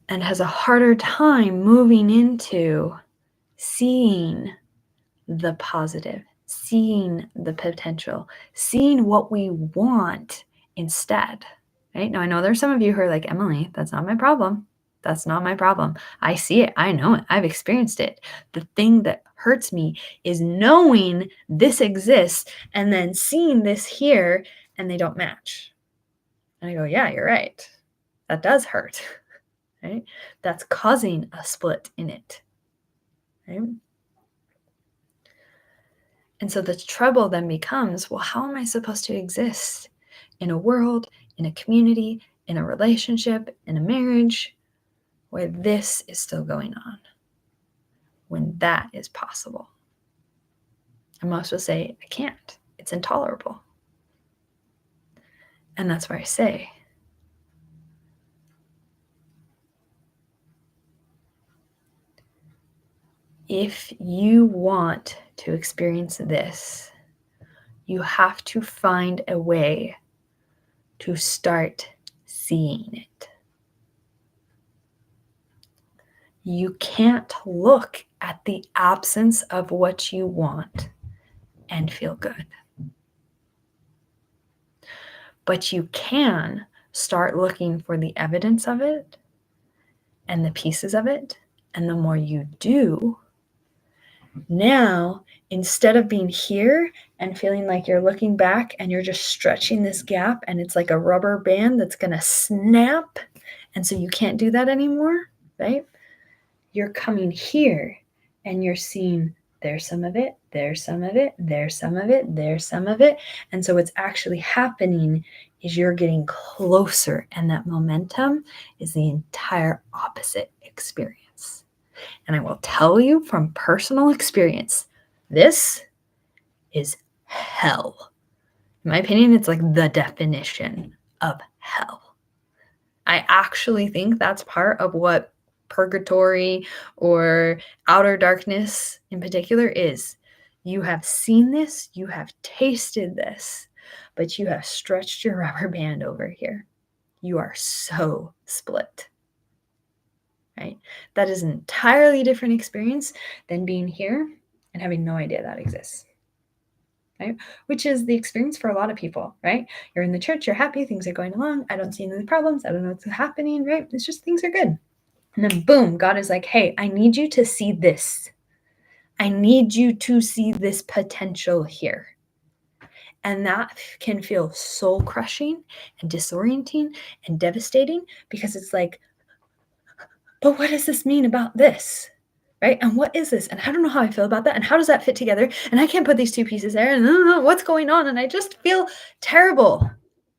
and has a harder time moving into seeing the positive, seeing the potential, seeing what we want instead. Right? Now, I know there's some of you who are like, Emily, that's not my problem. That's not my problem. I see it. I know it. I've experienced it. The thing that hurts me is knowing this exists and then seeing this here and they don't match. And I go, yeah, you're right. That does hurt. Right? That's causing a split in it. Right? And so the trouble then becomes, well, how am I supposed to exist in a world, in a community, in a relationship, in a marriage where this is still going on, when that is possible? And most will say, I can't. It's intolerable. And that's where I say, if you want to experience this, you have to find a way to start seeing it. You can't look at the absence of what you want and feel good. But you can start looking for the evidence of it and the pieces of it. And the more you do, now, instead of being here and feeling like you're looking back and you're just stretching this gap and it's like a rubber band that's going to snap, and so you can't do that anymore, right? You're coming here and you're seeing there's some of it, there's some of it, there's some of it, there's some of it. And so what's actually happening is you're getting closer, and that momentum is the entire opposite experience. And I will tell you from personal experience, this is hell. In my opinion, it's like the definition of hell. I actually think that's part of what purgatory or outer darkness in particular is. You have seen this, you have tasted this, but you have stretched your rubber band over here. You are so split. Right? That is an entirely different experience than being here and having no idea that exists. Right? Which is the experience for a lot of people, right? You're in the church, you're happy, things are going along. I don't see any problems. I don't know what's happening, right? It's just things are good. And then boom, God is like, hey, I need you to see this. I need you to see this potential here. And that can feel soul crushing and disorienting and devastating, because it's like, but what does this mean about this? Right? And what is this? And I don't know how I feel about that. And how does that fit together? And I can't put these two pieces there. And I don't know what's going on. And I just feel terrible.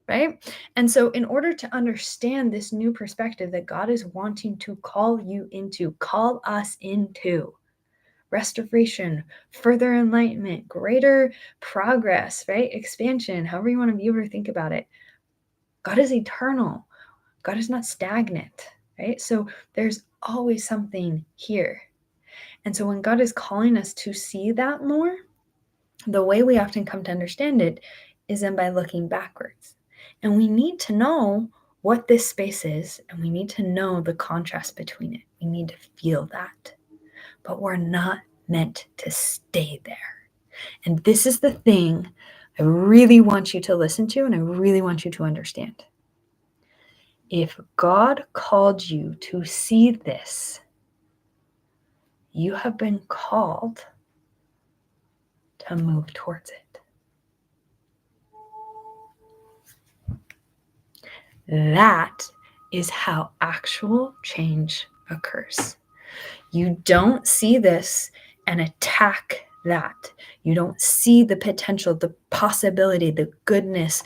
Right? And so in order to understand this new perspective that God is wanting to call you into, call us into, restoration, further enlightenment, greater progress, right? Expansion, however you want to view or think about it. God is eternal. God is not stagnant, right? So there's always something here. And so when God is calling us to see that more, the way we often come to understand it is then by looking backwards. And we need to know what this space is, and we need to know the contrast between it. We need to feel that. But we're not meant to stay there. And this is the thing I really want you to listen to, and I really want you to understand. If God called you to see this, you have been called to move towards it. That is how actual change occurs. You don't see this and attack that. You don't see the potential, the possibility, the goodness,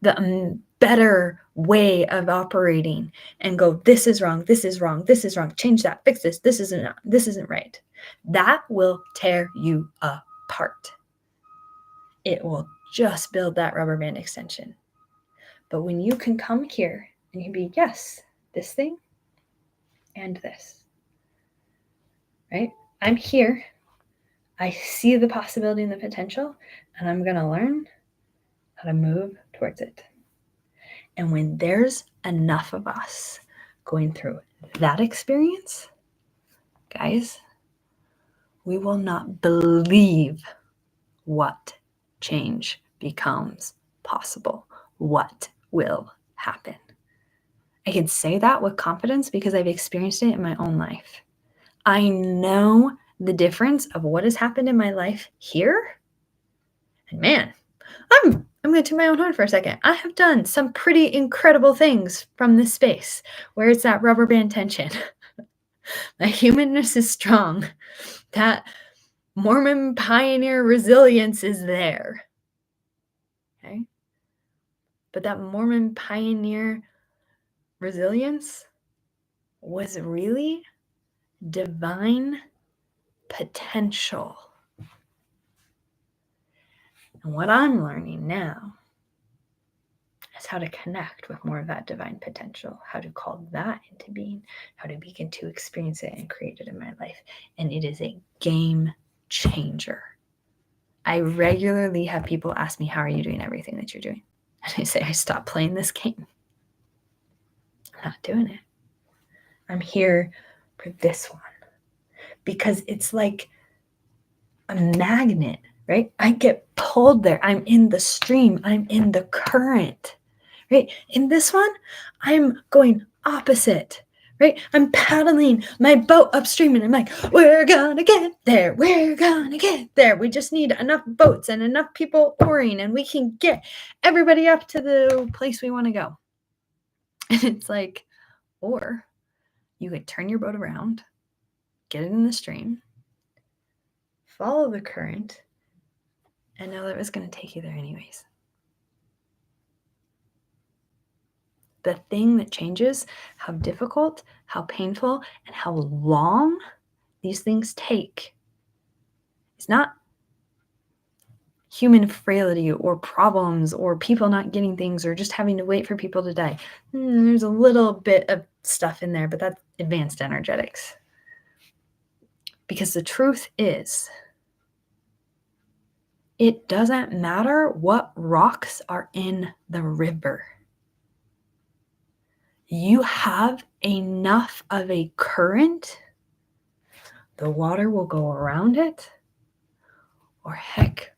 the better way of operating and go, this is wrong, this is wrong, this is wrong, change that, fix this isn't right. That will tear you apart. It will just build that rubber band extension. But when you can come here and you can be, yes, this thing and this, right? I'm here. I see the possibility and the potential, and I'm going to learn how to move towards it. And when there's enough of us going through that experience, guys, we will not believe what change becomes possible, what will happen. I can say that with confidence because I've experienced it in my own life. I know the difference of what has happened in my life here. And man, I'm going to toot my own horn for a second. I have done some pretty incredible things from this space where it's that rubber band tension. My humanness is strong. That Mormon pioneer resilience is there. Okay? But that Mormon pioneer resilience was really divine potential. And what I'm learning now is how to connect with more of that divine potential, how to call that into being, how to begin to experience it and create it in my life. And it is a game changer. I regularly have people ask me, how are you doing everything that you're doing? And I say, I stopped playing this game. I'm not doing it. I'm here for this one. Because it's like a magnet, right? I get pulled there. I'm in the stream. I'm in the current, right? In this one, I'm going opposite, right? I'm paddling my boat upstream and I'm like, we're gonna get there. We're gonna get there. We just need enough boats and enough people oaring and we can get everybody up to the place we want to go. And it's like, or you could turn your boat around, get it in the stream, follow the current, and know that it was going to take you there anyways. The thing that changes how difficult, how painful, and how long these things take is not human frailty or problems or people not getting things or just having to wait for people to die. There's a little bit of stuff in there, but that's advanced energetics. Because the truth is, it doesn't matter what rocks are in the river. You have enough of a current, the water will go around it, or heck,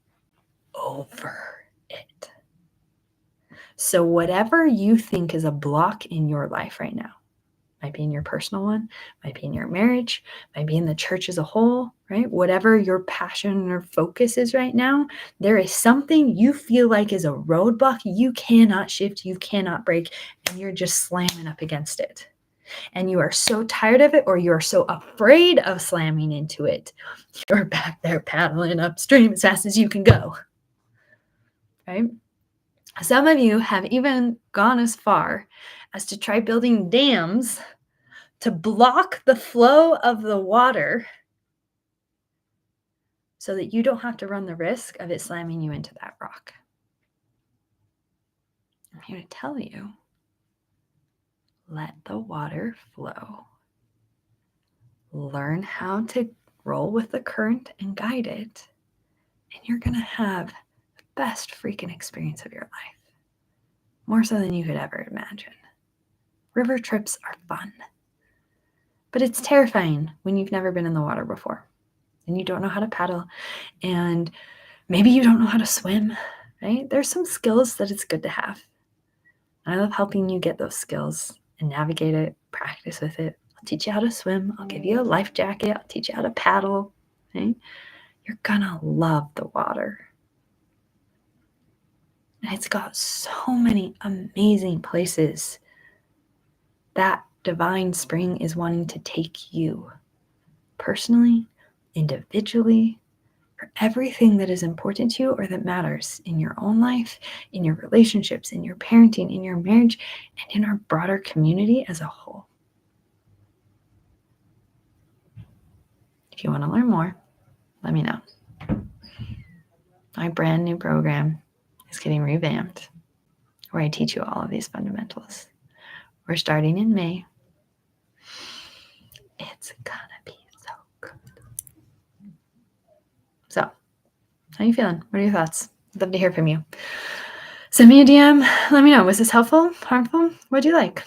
over it. So whatever you think is a block in your life right now, might be in your personal one, might be in your marriage, might be in the church as a whole, right? Whatever your passion or focus is right now, there is something you feel like is a roadblock you cannot shift, you cannot break, and you're just slamming up against it. And you are so tired of it, or you're so afraid of slamming into it, you're back there paddling upstream as fast as you can go, right? Some of you have even gone as far as to try building dams to block the flow of the water so that you don't have to run the risk of it slamming you into that rock. I'm here to tell you, let the water flow. Learn how to roll with the current and guide it, and you're going to have the best freaking experience of your life. More so than you could ever imagine. River trips are fun. But it's terrifying when you've never been in the water before and you don't know how to paddle and maybe you don't know how to swim, right? There's some skills that it's good to have. I love helping you get those skills and navigate it, practice with it. I'll teach you how to swim. I'll give you a life jacket. I'll teach you how to paddle, right? You're gonna love the water. And it's got so many amazing places that divine spring is wanting to take you personally, individually, for everything that is important to you or that matters in your own life, in your relationships, in your parenting, in your marriage, and in our broader community as a whole. If you want to learn more, let me know. My brand new program is getting revamped, where I teach you all of these fundamentals. We're starting in May. It's gonna be so good. So, how are you feeling? What are your thoughts? I'd love to hear from you. Send me a DM. Let me know. Was this helpful? Harmful? What do you like?